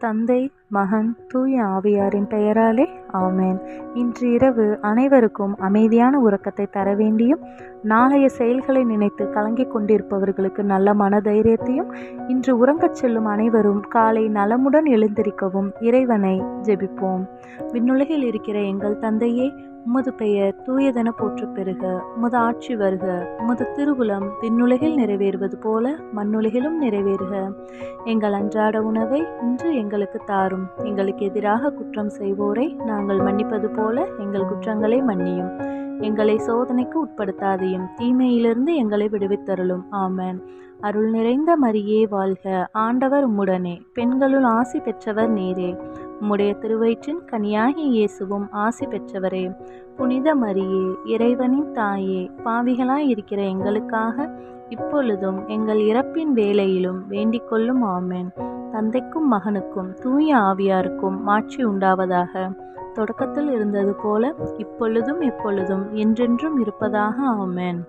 தந்தை, மகன், தூய ஆவியாரின் பெயராலே ஆமென். இன்று இரவு அனைவருக்கும் அமைதியான உறக்கத்தை தர வேண்டியும், நாளைய செயல்களை நினைத்து கலங்கிக் கொண்டிருப்பவர்களுக்கு நல்ல மனதைரியத்தையும், இன்று உறங்கச் செல்லும் அனைவரும் காலை நலமுடன் எழுந்திருக்கவும் இறைவனை ஜெபிப்போம். விண்ணுலகில் இருக்கிற எங்கள் தந்தையே, உமது பெயர் தூயதென போற்றப் பெறுக. உமது ஆட்சி வருக. உமது திருவுளம் விண்ணுலகில் நிறைவேறுவது போல மண்ணுலகிலும் நிறைவேறுக. எங்கள் அன்றாட உணவை இன்று எங்களுக்கு தாரும். எங்களுக்கு எதிராக குற்றம் செய்வோரை நாங்கள் மன்னிப்பது போல எங்கள் குற்றங்களை மன்னியும். எங்களை சோதனைக்கு உட்படுத்தாதையும் தீமையிலிருந்து எங்களை விடுவித்தருளும். ஆமென். அருள் நிறைந்த மரியே வாழ்க. ஆண்டவர் உம்முடனே, பெண்களுள் ஆசி பெற்றவர் நீரே. உம்முடைய திருவயிற்றின் கனியாகிய இயேசுவும் ஆசி பெற்றவரே. புனித மரியே, இறைவனின் தாயே, பாவிகளாய் இருக்கிற எங்களுக்காக இப்பொழுதும் எங்கள் இறப்பின் வேளையிலும் வேண்டிக் கொள்ளும். ஆமென். தந்தைக்கும் மகனுக்கும் தூய ஆவியாருக்கும் மாட்சி உண்டாவதாக. தொடக்கத்தில் இருந்தது போல இப்பொழுதும் எப்பொழுதும் என்றென்றும் இருப்பதாக. ஆமென்.